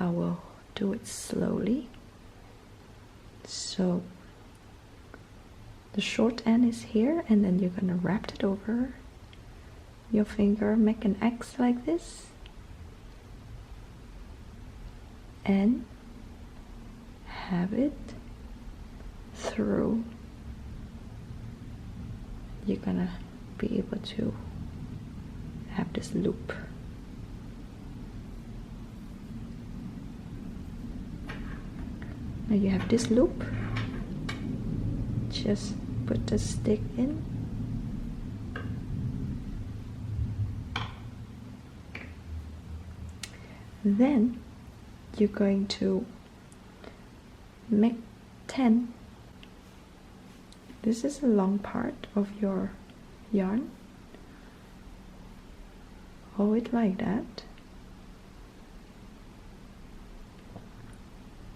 I will do it slowly. So the short end is here, and then you're gonna wrap it over your finger, make an X like this, and have it through. You're gonna be able to have this loop. Now you have this loop. Just put the stick in. Then you're going to make 10. This is a long part of your yarn. Hold it like that.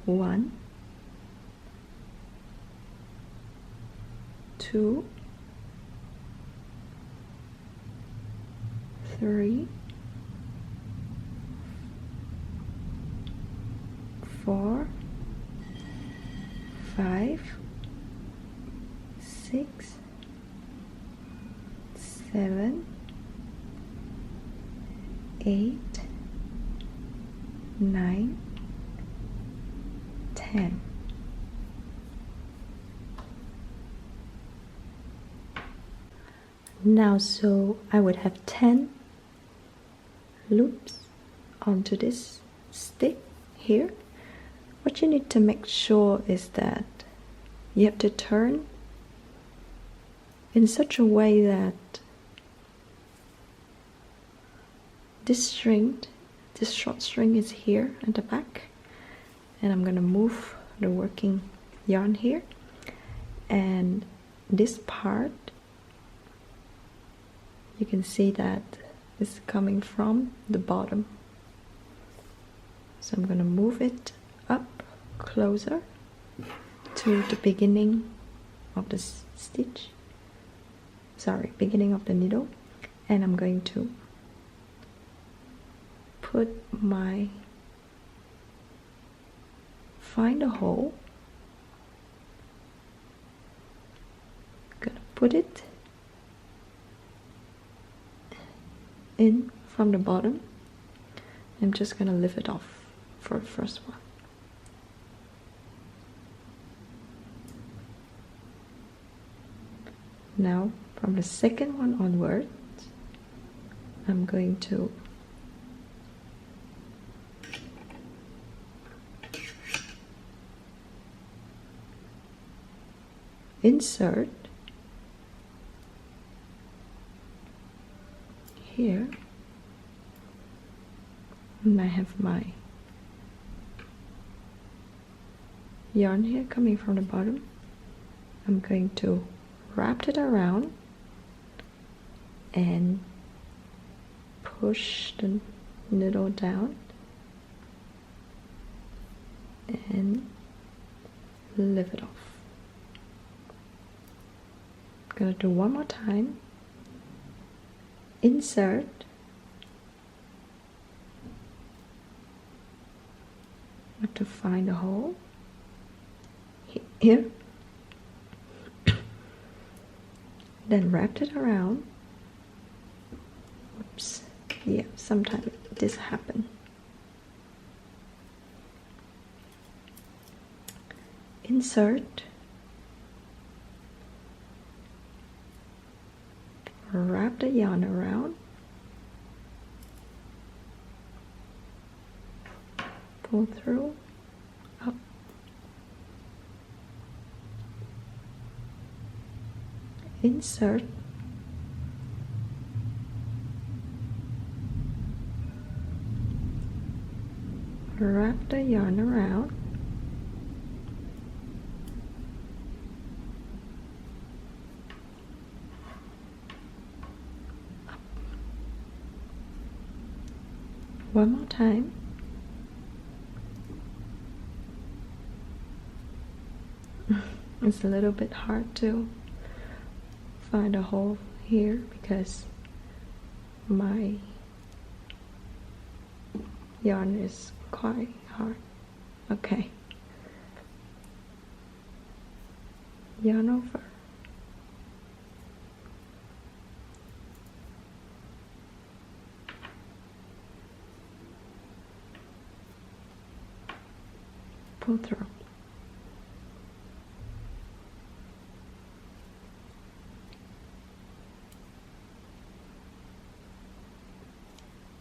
1, 2, 3, 4, 5, 6, 7, 8, 9, 10. Now, so I would have 10 loops onto this stick here. What you need to make sure is that you have to turn in such a way that this string, this short string is here at the back, and I'm gonna move the working yarn here, and this part you can see that is coming from the bottom, so I'm gonna move it up closer to the beginning of the stitch, beginning of the needle, and I'm going to find a hole, gonna put it in from the bottom. I'm just gonna lift it off for the first one. Now from the second one onwards, I'm going to insert here, and I have my yarn here coming from the bottom. I'm going to wrap it around and push the needle down and lift it off. I'm gonna do one more time. Insert, have to find a hole here, then wrap it around. Oops, yeah, sometimes this happens. Insert, wrap the yarn around, pull through, up, insert, wrap the yarn around, up. One more time. It's a little bit hard to find a hole here because my yarn is quite hard. Okay, yarn over, pull through,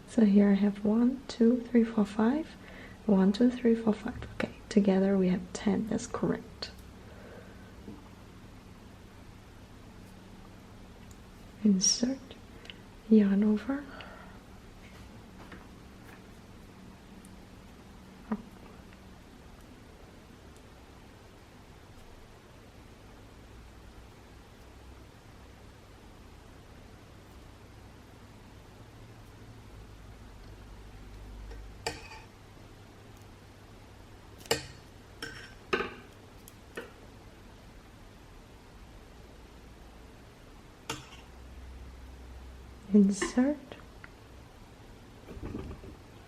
so here I have 1 2 3 4 5, 1 2 3 4 5. Okay, together we have 10. That's correct. Insert, yarn over, insert,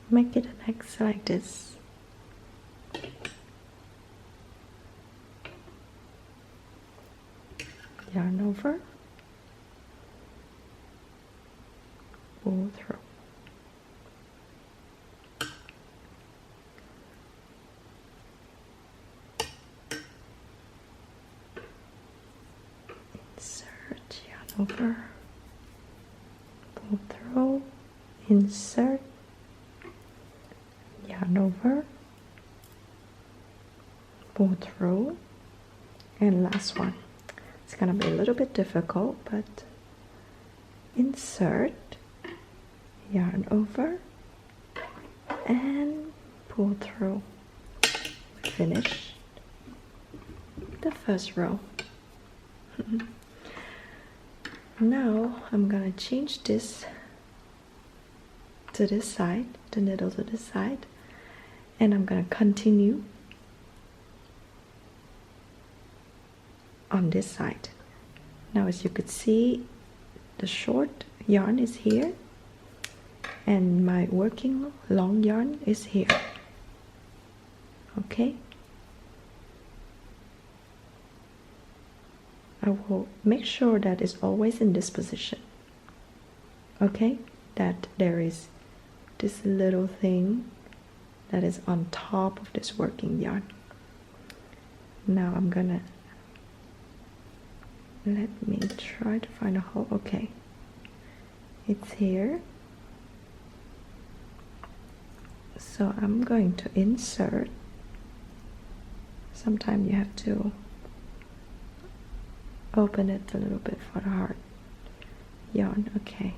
make it an X like this, yarn over, pull through, insert, yarn over, pull through, insert, yarn over, pull through, and last one. It's gonna be a little bit difficult, but insert, yarn over, and pull through. Finish the first row. Now I'm gonna change this to this side, the needle to this side, and I'm gonna continue on this side. Now as you could see, the short yarn is here and my working long yarn is here. Okay, I will make sure that it's always in this position. Okay, that there is this little thing that is on top of this working yarn. Now I'm gonna, let me try to find a hole. Okay, it's here. So I'm going to insert. Sometimes you have to open it a little bit for the hard yarn. Okay,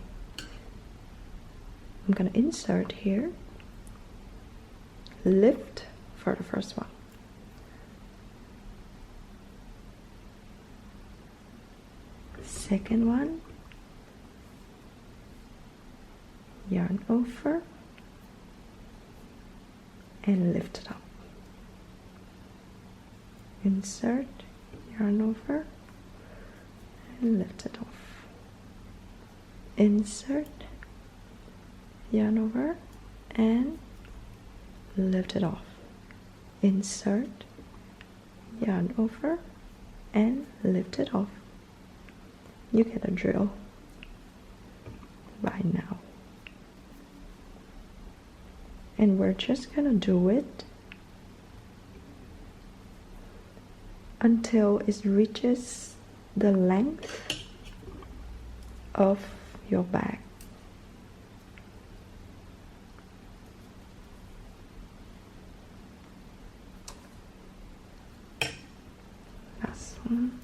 I'm gonna insert here, lift for the first one, second one, yarn over and lift it up, insert, yarn over and lift it off, insert, yarn over and lift it off, insert, yarn over and lift it off. You get a drill by now. And we're just gonna do it until it reaches the length of your bag. Last one.